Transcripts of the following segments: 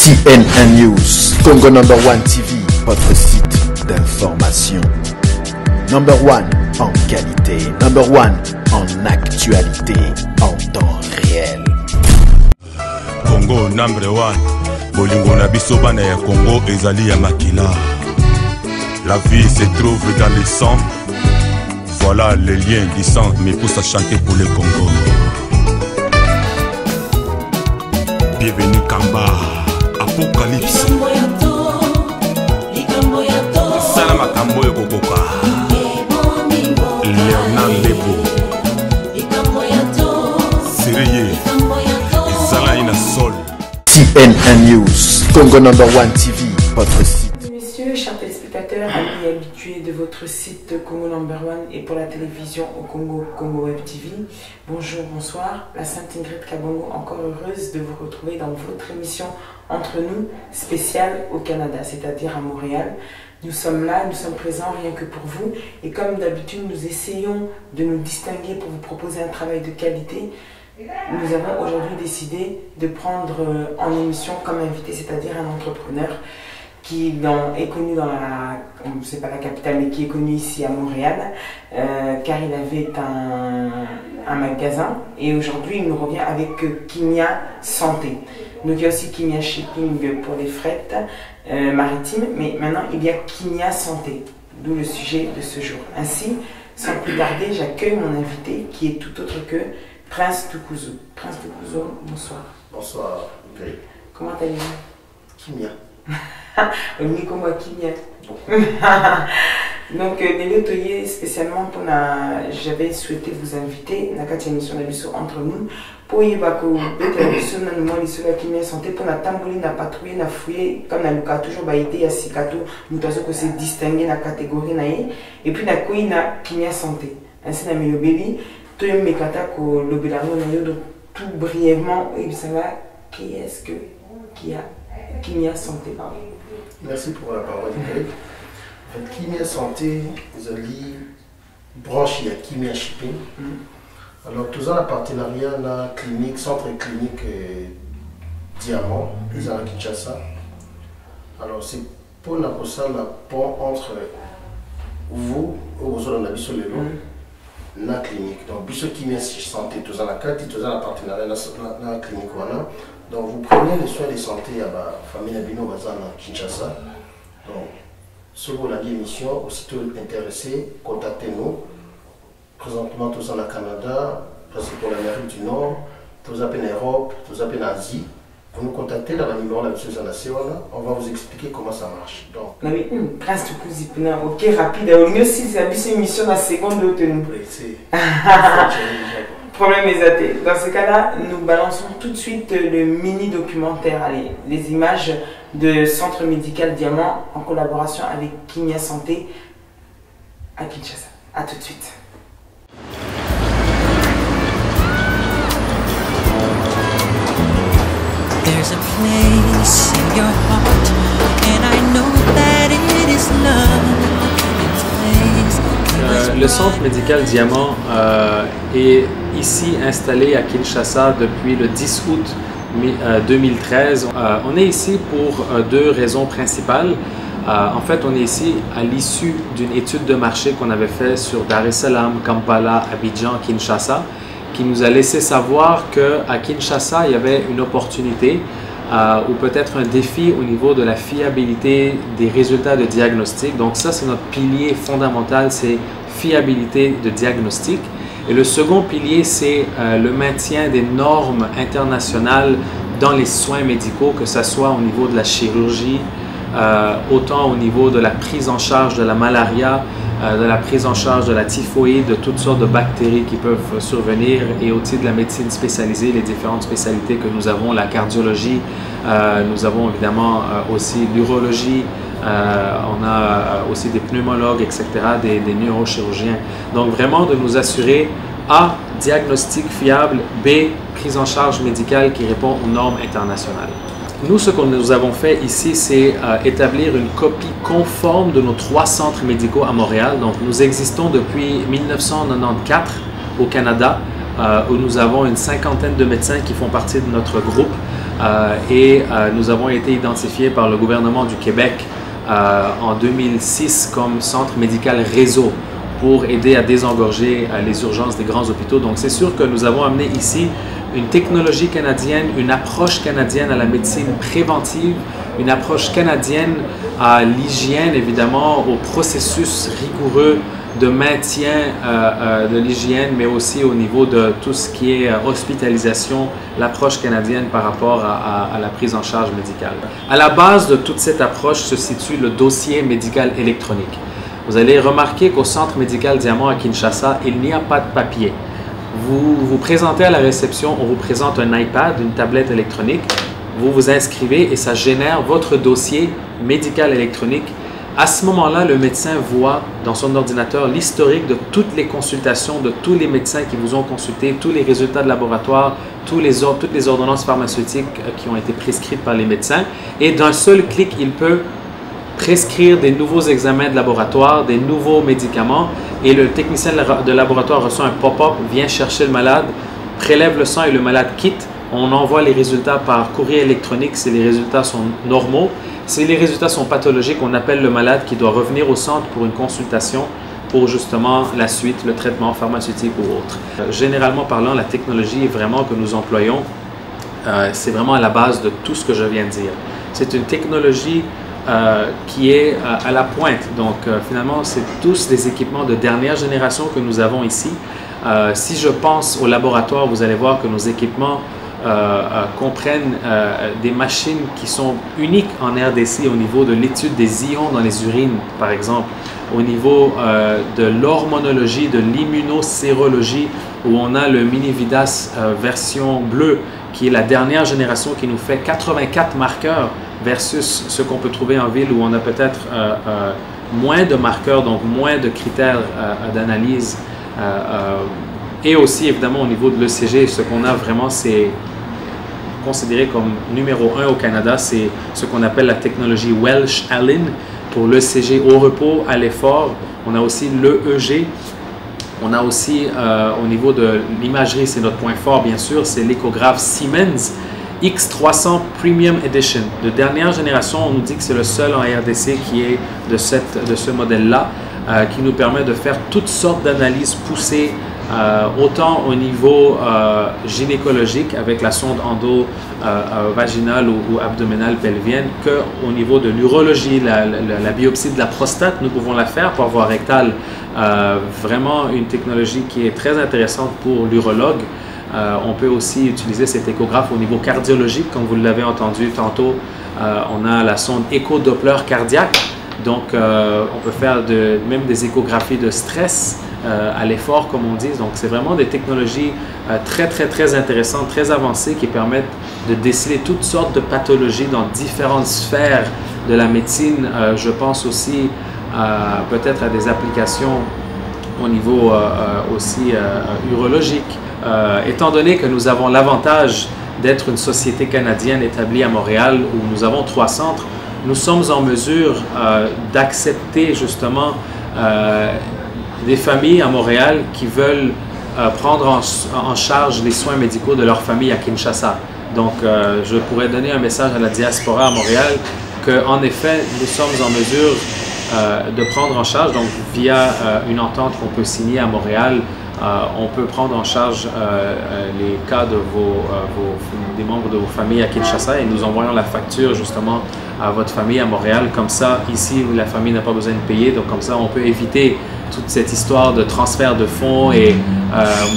CNN News, Congo number one TV, votre site d'information. Number one en qualité, number one en actualité, en temps réel. Congo number one, bolingo na biso bana ya Congo ezali ya makila. La vie se trouve dans le sang. Voilà les liens du sang me poussent à chanter pour le Congo. Bienvenue Kamba, Apocalypse. Salama Kambo Yokokoka. Léonard Lebo. Sérieux. Zala Ina Sol. CNN News, Congo number one TV, votre site. Messieurs, chers téléspectateurs, amis et habitués de votre site Congo number one et pour la télévision au Congo, Congo Web TV, bonjour, bonsoir, la Sainte Ingrid Kabongo, encore heureuse de vous retrouver dans votre émission Entre nous, spéciale au Canada, c'est-à-dire à Montréal. Nous sommes là, nous sommes présents rien que pour vous et comme d'habitude, nous essayons de nous distinguer pour vous proposer un travail de qualité. Nous avons aujourd'hui décidé de prendre en émission comme invité, c'est-à-dire un entrepreneur qui est connu dans la, c'est pas la capitale, mais qui est connu ici à Montréal, car il avait un magasin et aujourd'hui il nous revient avec Kimia Santé. Donc il y a aussi Kimia Shipping pour les fret maritimes, mais maintenant il y a Kimia Santé, d'où le sujet de ce jour. Ainsi, sans plus tarder, j'accueille mon invité qui est tout autre que Prince Tukuzo. Prince Tukuzo, bonsoir. Bonsoir, Greg. Comment allez-vous? Kimia. Nico moi Kimia. Donc, Nelio Toye, spécialement pour j'avais souhaité vous inviter dans la émission d'Abisso entre nous pour y avoir Kimia Santé pour la tamboli, la patrouille, la fouiller, comme la Luka toujours baïté, à Sikato, nous avons que c'est distingué dans la catégorie et puis la couille na Kimia Santé. Ainsi, la Mélobéli, tout le Mekata, le Bélano, donc tout brièvement, et ça va, qui est-ce qui a Kimia Santé? Merci pour la parole, Greg. En fait, Kimia Santé, vous allez brancher à Kimia Shipping. Alors, tout ça, le partenariat, la clinique, centre clinique Diamant, ils ont à Kinshasa. Alors, c'est pour la pont entre vous, aux autres, on a vu sur le lot, la clinique. Donc, Bisso Kimia Santé, tout ça, la carte, tout ça, le partenariat, la clinique, voilà. Donc, vous prenez les soins de santé à la famille Nabino Bazan à Kinshasa. Donc, si vous avez l'émission, aussitôt intéressé, contactez-nous. Présentement, tous en Canada, presque pour l'Amérique du Nord, tous en Europe, tous en Asie. Vous nous contactez dans le numéro de la Monsieur Zanasséo, on va vous expliquer comment ça marche. Donc, Prince Tukuzi, ok, rapide. Au mieux, si c'est une émission dans la seconde de tenue. Problème exaté. Dans ce cas-là, nous balançons tout de suite le mini-documentaire, les images de Centre Médical Diamant en collaboration avec Kimia Santé à Kinshasa. A tout de suite. There's a place in your heart, and I know that it is love. Le centre médical Diamant est ici installé à Kinshasa depuis le 10 août 2013. On est ici pour deux raisons principales. En fait, on est ici à l'issue d'une étude de marché qu'on avait faite sur Dar es Salaam, Kampala, Abidjan, Kinshasa, qui nous a laissé savoir qu'à Kinshasa, il y avait une opportunité ou peut-être un défi au niveau de la fiabilité des résultats de diagnostic. Donc ça, c'est notre pilier fondamental, c'est fiabilité de diagnostic. Et le second pilier, c'est le maintien des normes internationales dans les soins médicaux, que ce soit au niveau de la chirurgie, autant au niveau de la prise en charge de la malaria, de la prise en charge de la typhoïde, de toutes sortes de bactéries qui peuvent survenir et aussi de la médecine spécialisée, les différentes spécialités que nous avons, la cardiologie, nous avons évidemment aussi l'urologie, on a aussi des pneumologues, etc., des neurochirurgiens. Donc vraiment de nous assurer A, diagnostic fiable, B, prise en charge médicale qui répond aux normes internationales. Nous, ce que nous avons fait ici, c'est établir une copie conforme de nos 3 centres médicaux à Montréal. Donc, nous existons depuis 1994 au Canada, où nous avons une cinquantaine de médecins qui font partie de notre groupe. nous avons été identifiés par le gouvernement du Québec en 2006 comme centre médical réseau pour aider à désengorger les urgences des grands hôpitaux. Donc c'est sûr que nous avons amené ici une technologie canadienne, une approche canadienne à la médecine préventive, une approche canadienne à l'hygiène, évidemment, au processus rigoureux de maintien de l'hygiène, mais aussi au niveau de tout ce qui est hospitalisation, l'approche canadienne par rapport à la prise en charge médicale. À la base de toute cette approche se situe le dossier médical électronique. Vous allez remarquer qu'au Centre médical Diamant à Kinshasa, il n'y a pas de papier. Vous vous présentez à la réception, on vous présente un iPad, une tablette électronique, vous vous inscrivez et ça génère votre dossier médical électronique. À ce moment-là, le médecin voit dans son ordinateur l'historique de toutes les consultations, de tous les médecins qui vous ont consulté, tous les résultats de laboratoire, toutes les ordonnances pharmaceutiques qui ont été prescrites par les médecins. Et d'un seul clic, il peut prescrire des nouveaux examens de laboratoire, des nouveaux médicaments, et le technicien de laboratoire reçoit un pop-up, vient chercher le malade, prélève le sang et le malade quitte. On envoie les résultats par courrier électronique si les résultats sont normaux. Si les résultats sont pathologiques, on appelle le malade qui doit revenir au centre pour une consultation pour justement la suite, le traitement pharmaceutique ou autre. Généralement parlant, la technologie vraiment que nous employons, c'est vraiment à la base de tout ce que je viens de dire. C'est une technologie qui est à la pointe. Donc finalement, c'est tous des équipements de dernière génération que nous avons ici. Si je pense au laboratoire, vous allez voir que nos équipements comprennent des machines qui sont uniques en RDC au niveau de l'étude des ions dans les urines, par exemple, au niveau de l'hormonologie, de l'immunosérologie, où on a le Minividas version bleue, qui est la dernière génération qui nous fait 84 marqueurs versus ce qu'on peut trouver en ville où on a peut-être moins de marqueurs, donc moins de critères d'analyse. Et aussi, évidemment, au niveau de l'ECG, ce qu'on a vraiment, c'est considéré comme numéro 1 au Canada, c'est ce qu'on appelle la technologie Welch-Allyn pour l'ECG au repos, à l'effort. On a aussi l'EEG. On a aussi, au niveau de l'imagerie, c'est notre point fort, bien sûr, c'est l'échographe Siemens X300 Premium Edition. De dernière génération, on nous dit que c'est le seul en RDC qui est de ce modèle-là, qui nous permet de faire toutes sortes d'analyses poussées, autant au niveau gynécologique avec la sonde endo-vaginale ou abdominale pelvienne, qu'au niveau de l'urologie, la biopsie de la prostate, nous pouvons la faire par voie rectale. Vraiment une technologie qui est très intéressante pour l'urologue. On peut aussi utiliser cet échographe au niveau cardiologique, comme vous l'avez entendu tantôt. On a la sonde écho-doppler cardiaque. Donc, on peut faire même des échographies de stress à l'effort, comme on dit. Donc, c'est vraiment des technologies très intéressantes, très avancées qui permettent de déceler toutes sortes de pathologies dans différentes sphères de la médecine. Je pense aussi peut-être à des applications au niveau aussi urologique. Étant donné que nous avons l'avantage d'être une société canadienne établie à Montréal où nous avons 3 centres, nous sommes en mesure d'accepter justement des familles à Montréal qui veulent prendre en charge les soins médicaux de leur famille à Kinshasa. Donc, je pourrais donner un message à la diaspora à Montréal qu'en effet, nous sommes en mesure de prendre en charge, donc via une entente qu'on peut signer à Montréal, on peut prendre en charge les cas de des membres de vos familles à Kinshasa et nous envoyons la facture justement à votre famille à Montréal. Comme ça, ici, la famille n'a pas besoin de payer. Donc comme ça, on peut éviter toute cette histoire de transfert de fonds. Et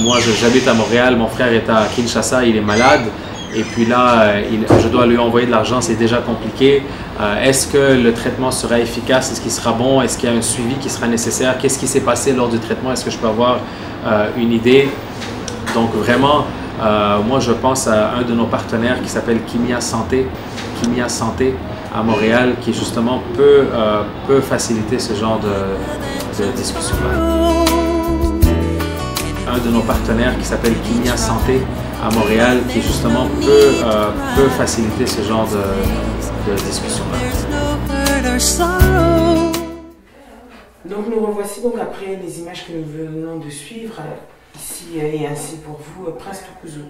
moi, j'habite à Montréal, mon frère est à Kinshasa, il est malade. Et puis là, je dois lui envoyer de l'argent, c'est déjà compliqué. Est-ce que le traitement sera efficace? Est-ce qu'il sera bon? Est-ce qu'il y a un suivi qui sera nécessaire? Qu'est-ce qui s'est passé lors du traitement? Est-ce que je peux avoir une idée? Donc vraiment, moi je pense à un de nos partenaires qui s'appelle Kimia Santé à Montréal, qui justement peut faciliter ce genre de discussion-là. Un de nos partenaires qui s'appelle Kimia Santé à Montréal, qui justement peut faciliter ce genre de discussion-là. Donc nous revoici donc après les images que nous venons de suivre, ici et ainsi pour vous, Prince Tukuzu.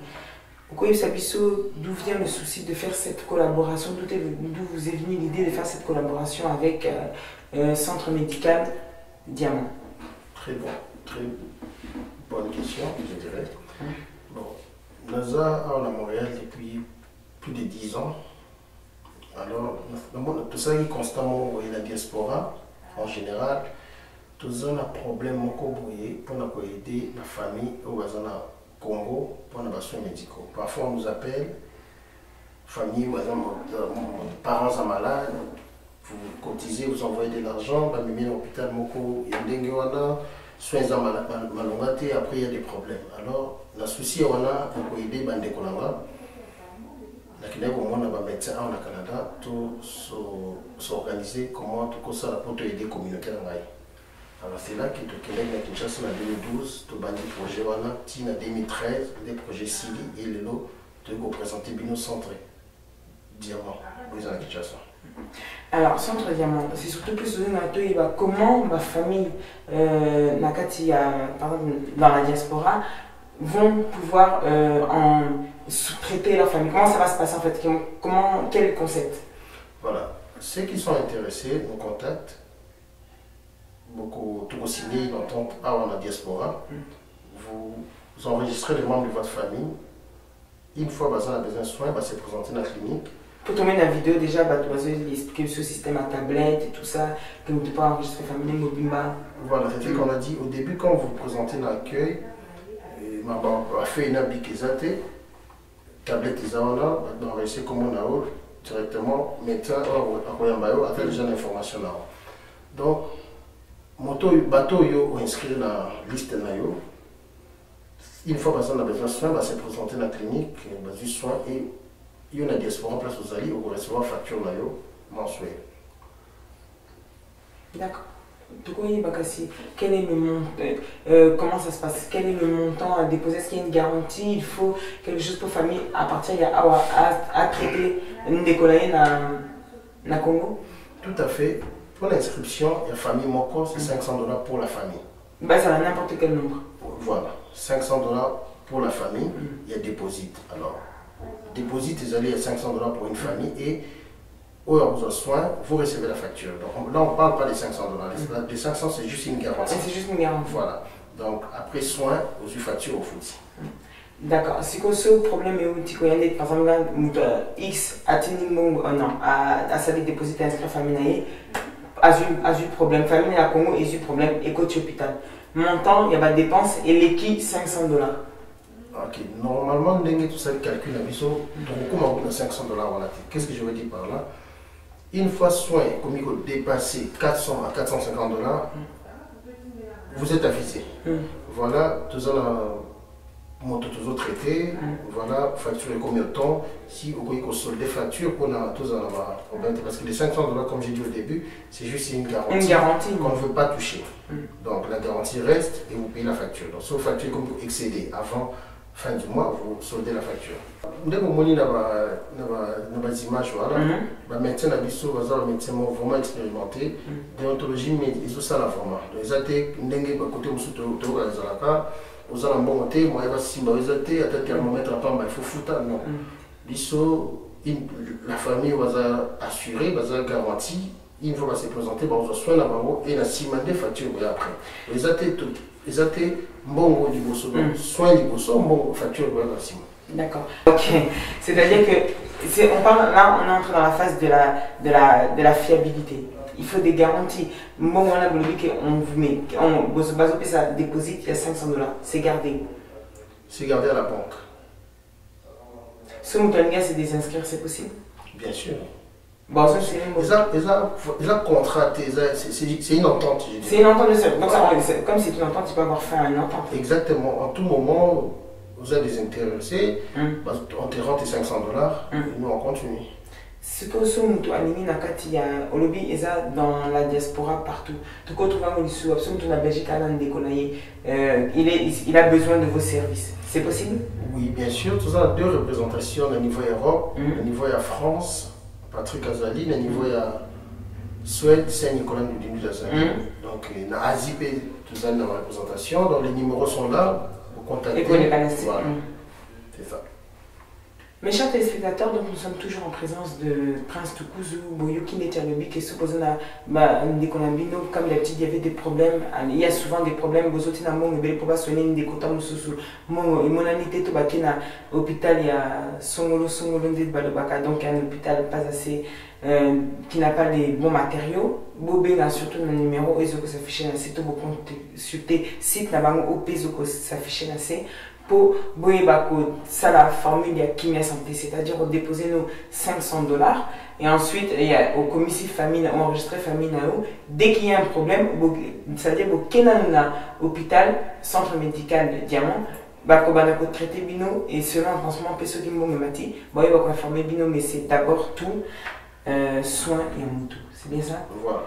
Pourquoi d'où vient le souci de faire cette collaboration, d'où vous est venue l'idée de faire cette collaboration avec Centre Médical Diamant? Très bonne question, je dirais. Bon, NASA à Montréal depuis plus de 10 ans. Alors, tout ça est constamment la diaspora en général. Tout ça a un problème pour aider la famille au Congo pour les soins médicaux. Parfois on nous appelle, famille, parents sont malades, vous cotisez, vous envoyez de l'argent, vous mettez à l'hôpital, il y a des soins malongés, après il y a des problèmes. Alors, le souci on a pour aider les Kolanga. Il y a des médecins au Canada pour s'organiser comment tout ça pour aider la communauté. Alors c'est là que tu Québec na Kinshasa en 2012, tu as des projets en 2013, des projets Sili et le lot de représenter Bino Centre Diamant à Kinshasa. Alors Centre Diamant, c'est surtout plus comment ma famille Nakati dans la diaspora vont pouvoir sous-traiter leur famille. Comment ça va se passer en fait? Quel est le concept? Voilà, ceux qui sont intéressés nous contactent. Beaucoup tout signé l'entente à la diaspora. Vous enregistrez les membres de votre famille. Une fois que vous avez besoin de soins, va se présenter dans la clinique. Pour tourner la vidéo, déjà, vous allez expliquer ce système à tablette et tout ça, que vous ne pouvez pas enregistrer famille Mobimba. Voilà, c'est ce qu'on a dit au début quand vous vous présentez dans l'accueil. On a fait une habitude exacte. Tablette, ils ont là, on va essayer comment on a directement, médecin, avec déjà l'information là. Donc, bateau yo inscrit dans la liste na yo. Une fois que vous avez besoin de soins, va se présenter dans la clinique, va du soin et il y a une diaspora en place aux alliés, vous recevoir facture na yo mensuelle. D'accord. Quel est le montant, comment ça se passe? Quel est le montant à déposer? Est-ce qu'il y a une garantie? Il faut quelque chose pour famille à partir à traiter une décollée na Congo? Tout à fait. Pour l'inscription, il y a famille Moko, c'est 500 $ pour la famille. Bah, ça va n'importe quel nombre. Voilà, 500 $ pour la famille, il y a déposit. Alors, déposit, ils allaient à 500 $ pour une famille et au besoin de soins, vous recevez la facture. Donc là, on ne parle pas des 500 $. Les 500, c'est juste une garantie. C'est juste une garantie. Voilà. Donc, après soins, vous avez facture au foot. D'accord. Si ce problème est où par exemple, X a tenu non, à sa déposit à la famille. A eu problème, famille à Congo, a eu problème, et côté hôpital. Montant, il y a des dépenses et l'équipe 500 $. Ok, normalement, tout ça calcule à biso, donc comment 500 $. Qu'est-ce que je veux dire par là? Une fois soin, comme il faut dépasser 400 à 450 $, vous êtes avisé. Voilà, tout ça, tous autres traités, voilà, facture combien de temps, si vous voyez qu'on solde des factures, on a tous un problème, parce que les 500 $, comme j'ai dit au début, c'est juste une garantie qu'on ne veut pas toucher. Donc la garantie reste et vous payez la facture. Donc sauf facture comme vous excédez avant fin du mois, vous soldez la facture. Dès que vous avez des images, voilà, les médecins vraiment expérimentés, déontologie, mais ils ont ça la vraiment. Donc ils ont été côté aux alentours, moi, il va symboliser à tel thermomètre à Pamba, il faut foutre, non. La famille va assurer, va garantir, une fois que c'est présenté, on va soigner la maman et la ciment des factures après. Ils ont été bon du bosso, soin du bosso, bon facture la ciment. D'accord. Ok. C'est-à-dire que, on parle, là, on est entré dans la phase de la fiabilité. Il faut des garanties. Bon, voilà, on vous met, on ça déposite, il y a 500 $. C'est gardé. C'est gardé à la banque. Ce Moutonga, c'est désinscrire, c'est possible? Bien sûr. Bon, ça, c'est ils ont contracté, c'est une entente. C'est une entente de seul. Donc, comme c'est une entente, tu peux avoir fait une entente. Exactement. En tout moment, vous êtes des intéressés, on te rend tes 500 $, et nous on continue. Ce que nous animé nakati ya olobi eza dans la diaspora partout. Tout quand on va au absolument la Belgique à l'Andécolaye, il a besoin de vos services. C'est possible? Oui, bien sûr. Tout ça a deux représentations au niveau Europe, au niveau de France, Patrick Azali, au niveau de Suède, Saint-Nicolas du Dinu. Donc, dans Asie, tout ça dans la représentation. Donc, les numéros sont là. Vous contactez. Et pour les voilà. C'est ça. Mes chers téléspectateurs, donc nous sommes toujours en présence de Prince Tukuzu, Boyoki Netjalobi, qui est supposé comme d'habitude, il y avait des problèmes, il y a souvent des problèmes, Bozotina Mongo, Bele Poba Soné, Ndekota Mususu, Mongo, et mon anité Tobakina, hôpital, il y a Songolo de Balobaka, donc un hôpital pas assez, qui n'a pas les bons matériaux. Bobé a surtout un numéro, et que s'affiche dans site, consulter site, n'a pas au peso que s'affiche dans site. Pour ça la formule de Kimia Santé, c'est-à-dire déposer nos $500 et ensuite il y a au commissaire famille enregistré famille dès qu'il y a un problème, c'est-à-dire qu'il y a un hôpital centre médical Diamant, traiter bino et selon un pansement peso qui m'ont mati, il va informer bino mais c'est d'abord tout soin et en moto, c'est bien ça? Voilà.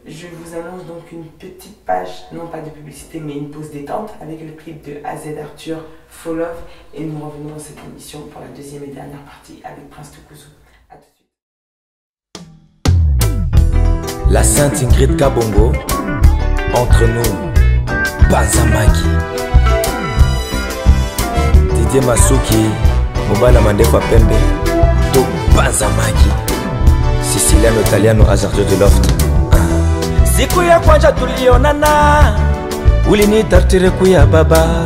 Je vous annonce donc une petite page, non pas de publicité, mais une pause détente avec le clip de AZ Arthur, Fall Love. Et nous revenons dans cette émission pour la deuxième et dernière partie avec Prince Tukuzu. A tout de suite. La Sainte Ingrid Kabongo, entre nous, Banzamaki. Didier Masuki, Mobala Mandefa Pembe, to Banzamaki. Siciliano Italiano Azarjo de Loft. Siku ya kwanza tulionana, ulinitartire kuya baba.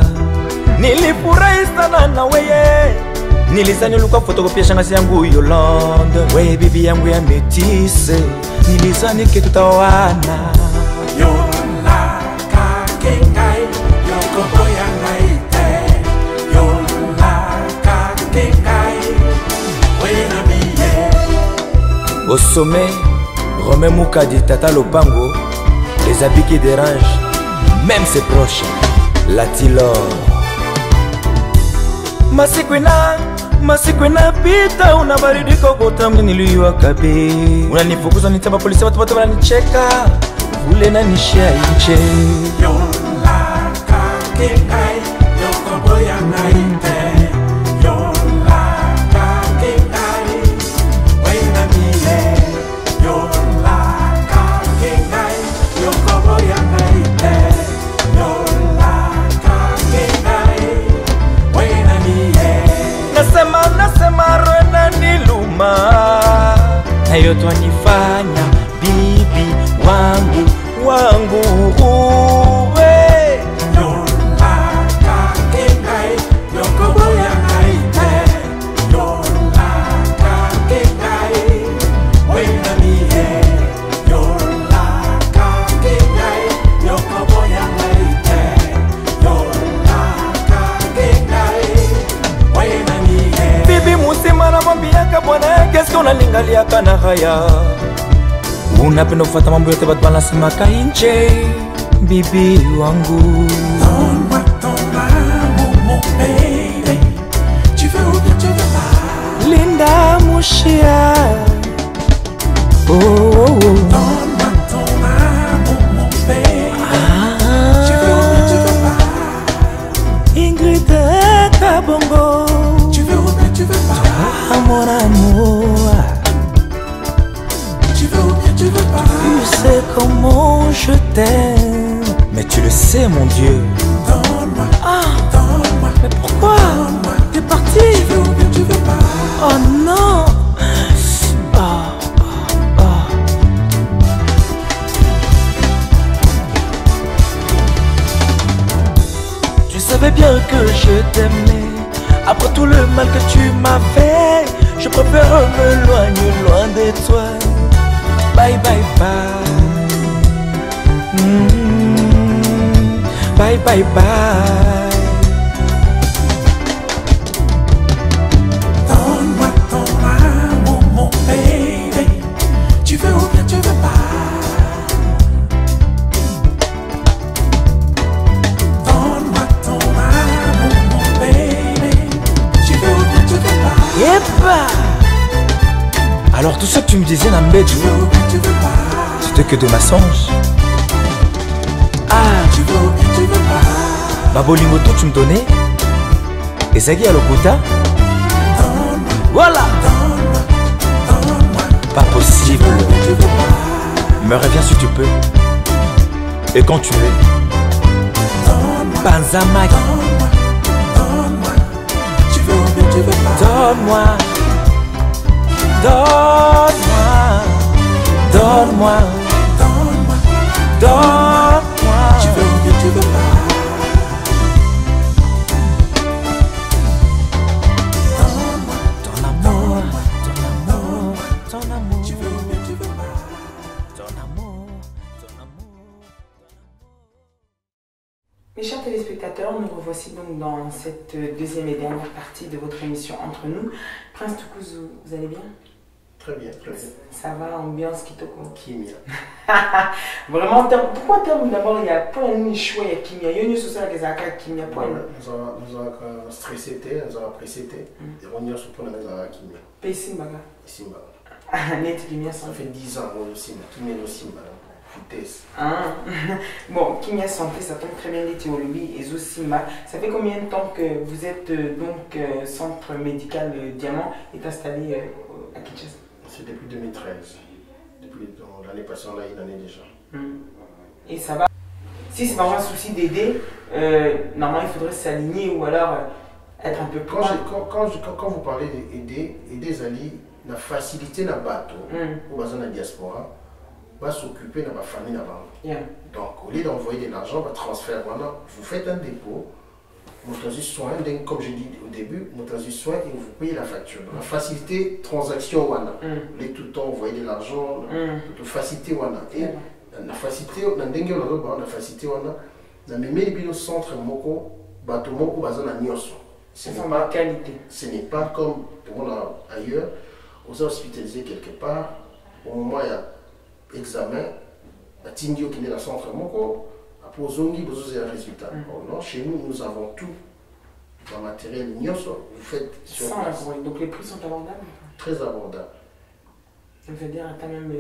Nilifurahi sana na weye, nilizani ulikuwa fotokopia shangazi yangu Yolande. Weye bibi yangu ya metise, nilizani ke tutaoana. Yola kakengai, yoko boya naite. Yola kakengai, weye na miye. Au sommet, Romain Moukadi, Tata Lopango, les habits qui dérangent, même ses proches, la Tilor. Masikwena pita, unabaridi kokota niliwa kabe. Unanifukuza nitamba polisi, watu wananicheka, vule na nishia inche. Yola kakengai, yoko boya naite. Yola kakengai, wena miye. Nasema rwena niluma, na yoto wanifanya bibi wangu uwe. Yola kakengai, yoko boya naite. Yola kakengai, wena miye. Yola kakengai, yoko boya naite. Yola kakengai, wena miye. Bibi musima na mwambiaka bwana yake sika unalingalia kana haya. Unapenda kufata mambo yote batu wanasemaka inche, bibi wangu. Donne-moi ton amour, mon baby. Tu veux ou bien tu veux pas. Linda Mouchia. Oh, oh, oh. Donne-moi ton amour, mon baby. Tu veux ou bien tu veux pas. Ingrid Kabongo. Tu veux ou bien tu veux pas. Mon amour. Tu veux ou bien tu veux pas. Tu sais comment je t'aime. Mais tu le sais mon Dieu. Donne-moi, donne-moi. Mais pourquoi t'es parti? Tu veux ou bien tu veux pas. Oh non. Tu savais bien que je t'aimais. Après tout le mal que tu m'as fait, je préfère m'éloigner loin de toi. Bye bye bye. Bye bye bye. Donne-moi ton amour, mon baby. Tu veux ou bien tu veux pas. Donne-moi ton amour, mon baby. Tu veux ou bien tu veux pas. Yepa. Alors tout ce que tu me disais Nambedu, c'était que de mensonges. Tu veux ou bien tu veux pas. Babolimoto tu me donnais. Et Zagui à l'Okuta. Voilà. Pas possible. Me reviens si tu peux. Et quand tu veux. Banzamaki. Tu veux ou bien tu veux pas. Donne-moi, donne-moi, donne-moi, donne-moi, donne-moi. Tu veux ou bien tu veux pas. Donne-moi ton amour, ton amour, ton amour. Tu veux ou bien tu veux pas. Ton amour, ton amour. Mes chers téléspectateurs, nous revoici donc dans cette deuxième et dernière partie de votre émission Entre nous. Prince Tukuzu, vous allez bien? Très bien, très bien. Ça va, ambiance Kitoko? Kimia. Vraiment, pourquoi terme d'abord il y a pas un choix, il y a Kimia? Il y a une société qui a Kimia. Nous avons stressé, nous avons pressé, et on y a surtout dans la Kimia. Pays Simbaga. Simba. Net Kimia, Ça fait 10 ans au Simba, Kimia au Simba. Vitesse. Ah. Bon, Kimia Santé, ça tombe très bien, les théologies et Simba. Ça fait combien de temps que vous êtes donc centre médical Diamant est installé à Kinshasa? C'est depuis 2013. Depuis l'année passée, on a une année déjà. Et ça va? Si c'est vraiment un souci d'aider, normalement il faudrait s'aligner ou alors être un peu plus. Quand vous parlez d'aider, aider Zali, la facilité na bateau, ou dans la diaspora, va s'occuper de ma famille là-bas. Donc, au lieu d'envoyer de l'argent, va transférer. Voilà, vous faites un dépôt, vous avez soin, comme j'ai dit au début, vous avez soin et vous payez la facture. La facilité transaction, voilà. Vous voulez tout le temps envoyer de l'argent, la facilité, voilà. Et la facilité, la facilité, voilà. Dans le centre, bateau, ce n'est pas qualité. Ce n'est pas comme ailleurs, vous êtes hospitalisé quelque part, au moment où il y a examen, la Tindio qui est dans le centre, après Zongi, vous avez un résultat. Non, chez nous, nous avons tout. Dans le matériel, vous faites sur place. Donc les prix sont abordables? Très abordables. Ça veut dire, quand même,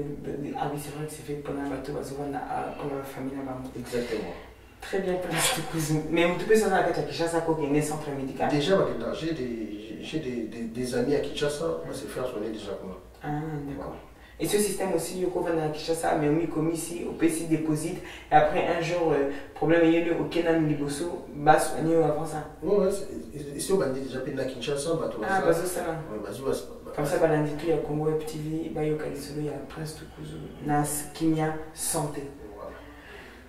ah oui, c'est vrai que c'est fait pour un bateau, comme la famille là-bas. Exactement. Très bien, Prince Tukuzu. Mais vous pouvez savoir à Kinshasa qui est un centre médical? Déjà, j'ai des amis à Kinshasa, on s'est fait soigner déjà comme ça. Ah, d'accord. Et ce système aussi, Yoko va à Kinshasa, mais on commis ici, au PC déposite, et après un jour, problème il y a eu au Kenan Liboso, bas soigné avant ça. Oui, ici on a déjà payé à Kinshasa, ah, bah c'est ça. Comme ça, lundi tout, il y a Congo Web TV, Bayo Kalisolo, il y a Prince Tukuzu, Nas, Kimia, Santé.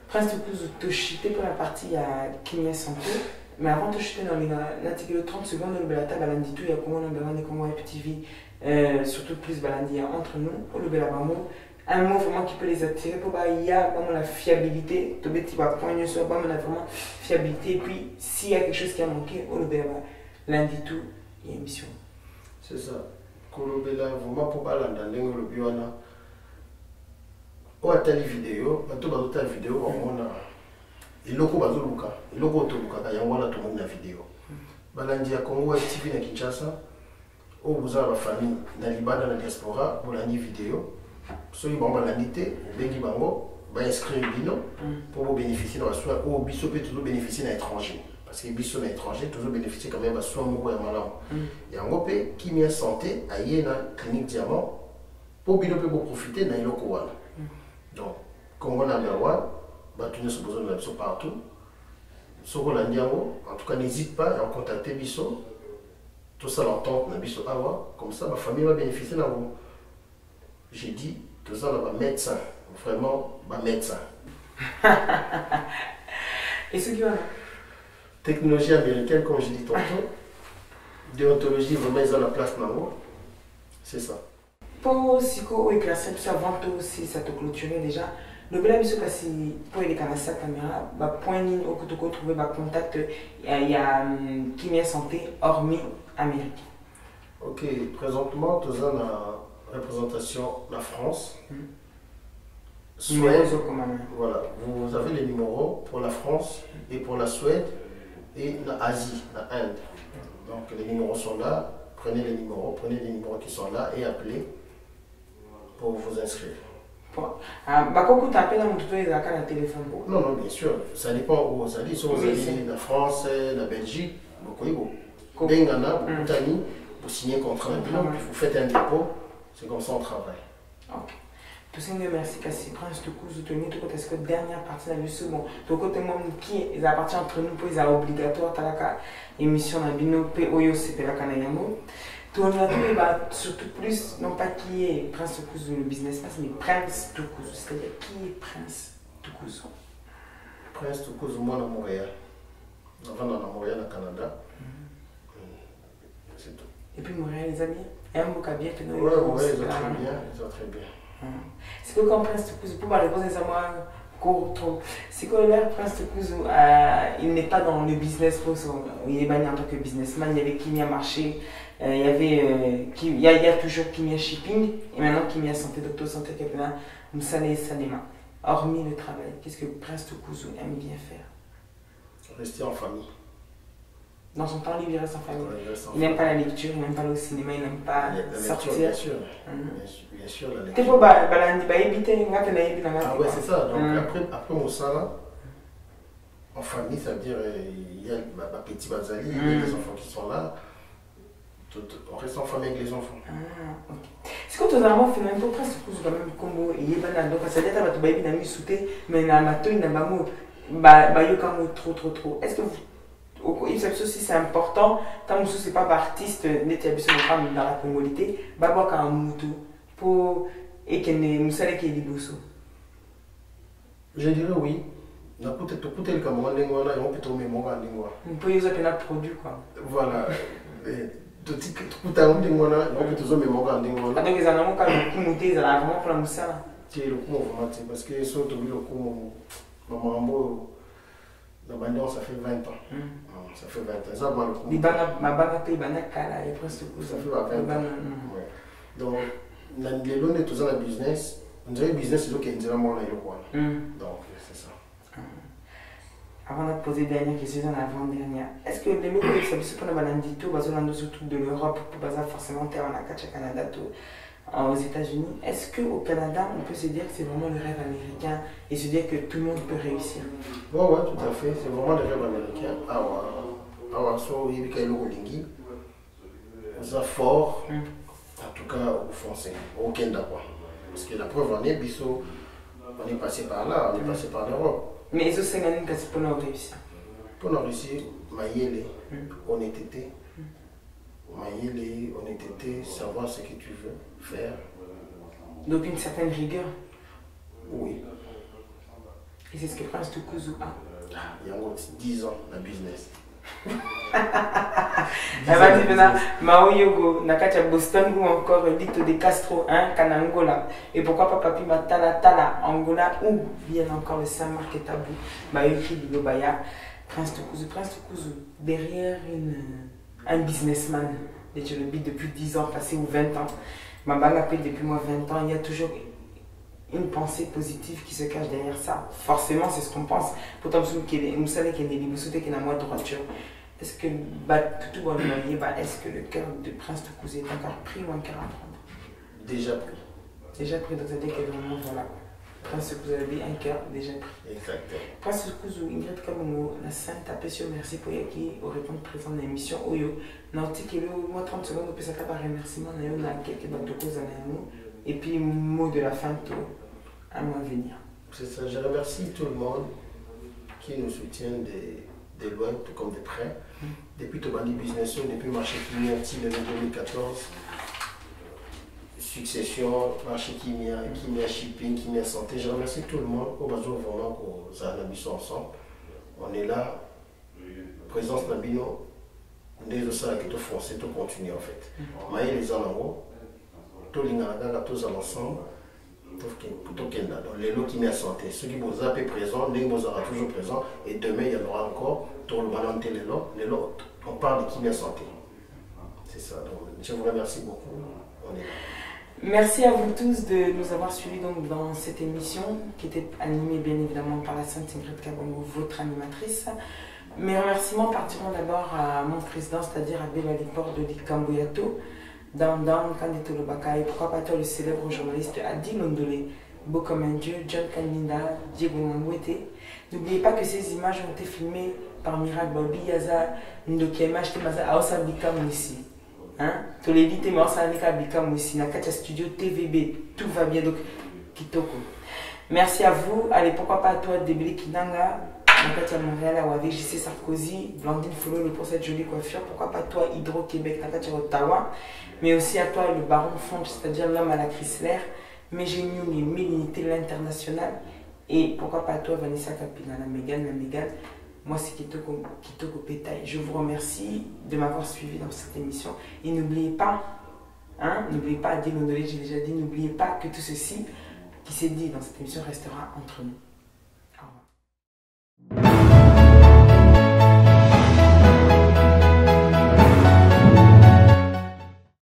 Prince Tukuzu, tu chuté pour la partie, il y a Kimia Santé, mais avant de chuter dans l'article 30 secondes, le table lundi tout, il y a Congo Number 1 et Congo Web TV. Surtout plus balandi entre nous, pour le Belabamo, un mot vraiment qui peut les attirer pour il y a vraiment la fiabilité, tu vas poigner sur vraiment fiabilité, et puis s'il y a quelque chose qui a manqué, au Belabamo, lundi tout, il y a une mission. C'est ça. Kolobela, vraiment pour balanda, l'engo le biwana. Ou à telle vidéo, à tout la vidéo, on a. Il loko bazoluka, il loko otoluka, il y a un tout le monde la vidéo. Balandi à Congo TV na Kinshasa. Où vous avez la famille dans l'Ibada, dans la diaspora, vous avez une vidéo. Si vous avez une vidéo, vous allez inscrire bino pour vous bénéficier de la soin. Ou vous pouvez toujours bénéficier d'un étranger. Parce que les à l'étranger, toujours bénéficier quand même de la soin. Et en gros, qui vient santé, il y a une clinique Diamant pour profiter d'un local. Donc, quand on a un tu n'as besoin de partout. Si vous avez en tout cas, n'hésite pas à contacter Bisso. Tout ça l'entente, comme ça ma famille va bénéficier. J'ai dit, tout ça là, médecin, vraiment, médecin. Et ce qui va? Technologie américaine, comme je dis tantôt, déontologie, vraiment, ils ont la place maintenant. C'est ça. Pour Siko et Classé, tout ça, avant tout, si ça te clôturait déjà, le bel avis, c'est pour les caméras, point ligne, au coup trouver contact, il y a Kimia Santé, hormis Amérique. Ok, présentement, nous avons la représentation de la France. Suède, voilà, vous avez les numéros pour la France et pour la Suède et l'Asie, l'Inde. Donc les numéros sont là, prenez les numéros qui sont là et appelez pour vous inscrire. Non, non, bien sûr, ça dépend où vous allez. Si vous allez la France, la Belgique, vous signez un contrat, vous faites un dépôt, c'est comme ça on travaille. Ok. Tout ça, merci kasi Prince Tukuzu Tony tout côté que dernière partie de la vie bon tout côté moi qui ils appartient entre nous pour ils sont obligatoire talaka émission na bino pe oyo c'est la kana yango tout on a trouvé surtout plus non pas qui est Prince Tukuzu le businessman mais Prince Tukuzu c'est-à-dire qui est Prince Tukuzu. Prince Tukuzu moi à Montréal avant à Montréal au Canada. C'est tout. Et puis Montréal les amis et un beau bien que nous ouais ils ont très bien ils ont très bien. C'est que quand Prince Tukuzu, pour ma réponse à moi, trop. C'est que là, Prince Tukuzu, il n'est pas dans le business, il est banni en tant que businessman. Il y avait Kimia Marché, il y a toujours Kimia Shipping, et maintenant Kimia Santé, Docteur Santé, Capena, Moussale et Salema. Hormis le travail, qu'est-ce que Prince Tukuzu aime bien faire? Rester en famille. Dans son temps libre, il reste en famille. Il n'aime n'aime pas la lecture, il n'aime pas le cinéma, il n'aime pas sortir. Bien sûr, bien sûr, la lecture. Ah ouais, c'est ça. Donc après Moussala, en famille, ça veut dire il y a ma petite Bazali, il y a les enfants qui sont là. On reste en famille avec les enfants. Ok. C'est quand on a vraiment fait même pas presque quand même Congo et Yébana. Donc ça veut dire que tu as mis sauté, mais na mato il n'a pas mot. Trop. Est-ce que vous il sait aussi c'est important tant que c'est pas artiste n'était sur le femme dans la congolité baba ka mutu pour et que ne musale qui liboso. Je dirais oui. Na peut-être le Cameroun lingua là on peut tomber mon lingua. On peut user un produit quoi. Voilà. Tout à lingua là on peut tomber mon lingua. Donc ils en ont quand même muté ils ont vraiment pour la musala. C'est le coup parce que sont tombé le coup maman la bande ça fait 20 ans. Ça fait 20 ans. Ça va le coup. Ma banque paye banque kala et presque ça fait 20 ans. Donc les lois de tout ça le business, on dirait business c'est ok directement là il quoi. Donc c'est ça. Avant de poser dernière question en avant-dernière, est-ce que les locaux qui s'habillent pour le Balandito, surtout de l'Europe, pour pas forcément terre en Akacha Canada, aux États-Unis, est-ce qu'au Canada, on peut se dire que c'est vraiment le rêve américain et se dire que tout le monde peut réussir? Oui, tout à fait. C'est vraiment le rêve américain. Il y a le fort, en tout cas au français, au Canada. Parce que la preuve en est, on est passé par là, on est passé par l'Europe. Mais ils ont 50 ans pour nous réussir. Pour nous réussir, maïele, honnêteté. Honnêteté, savoir ce que tu veux faire. Donc une certaine rigueur. Oui. Et c'est ce que Prince Tukuzu a. Il y a 10 ans dans le business. Maoyogo, Nakacha Boston ou encore Dito de Castro, Kanangola. Et pourquoi pas Papi Matala, Angola ou bien encore le Saint-Marc et Tabou, Bayoki Ligobaya, Prince Tukuzu, derrière un businessman, depuis 10 ans, passé ou 20 ans, ma bague depuis moi 20 ans, il y a toujours une pensée positive qui se cache derrière ça. Forcément, c'est ce qu'on pense. Pourtant, vous savez qu'il y a des libres qui ont moins de droiture. Est-ce que est-ce que le cœur de Prince Tukuzu est encore pris ou un cœur à prendre? Déjà pris. Déjà pris, donc ça veut dire que vraiment, voilà. Prince Tukuzu avait un cœur déjà pris. Exactement. Prince Tukuzu, Ingrid Kabongo, la sainte appréciée, merci pour qui au répondre présent dans l'émission. Oyo, Nautique, moi 30 secondes, on peut s'attaquer par remerciement, on a quelques bateaux et puis mot de la fin, tout à moi venir. C'est ça, je remercie tout le monde qui nous soutient de loin, tout comme de près. Depuis Tobani Business, depuis Marché Kimia, de 2014. Succession, Marché Kimia, Kimia Shipping, Kimia Santé. Je remercie tout le monde au besoin vraiment qu'on s'est ensemble. On est là, présence Nabino, des ossaires qui te foncent, tout continue en fait. Maïe les alango, tout l'inganaga, tous ensemble. Donc les lots qui met à santé, ceux qui vous appellent présents, les vous aura toujours présents et demain il y en aura encore tout le ballon les lots, on parle de qui met à santé. C'est ça, donc je vous remercie beaucoup. On est là. Merci à vous tous de nous avoir suivis donc dans cette émission qui était animée bien évidemment par la Sainte Ingrid Kabongo, votre animatrice. Mes remerciements partiront d'abord à mon président, c'est-à-dire à Belaliport de Likamboyato. Down, Kandito Lobaka, et pourquoi pas toi le célèbre journaliste Adi Londolé, beau comme un dieu, John Kaninda, Diego Mangwete. N'oubliez pas que ces images ont été filmées par Miracle Bobby Yaza, Ndokema, Maza, Aosa Bikam ici. Tous les vités, mais Aosa Bikam ici, Nakacha Studio TVB, tout va bien. Donc, Kitoko. Merci à vous. Allez, pourquoi pas à toi, Débélé Kinanga, Nakatia Montréal, avec JC Sarkozy, Blandine Foulot pour cette jolie coiffure. Pourquoi pas toi, Hydro-Québec, Nakatia Ottawa. Mais aussi à toi, le Baron Fonch, c'est-à-dire l'homme à la Chrysler, Mégenioun et Mélinité, l'international. Et pourquoi pas toi, Vanessa Capina, la Mégane. Moi, c'est Kitoko Pétail. Je vous remercie de m'avoir suivi dans cette émission. Et n'oubliez pas, n'oubliez pas, Adil Ondolé, j'ai déjà dit, n'oubliez pas que tout ceci qui s'est dit dans cette émission restera entre nous.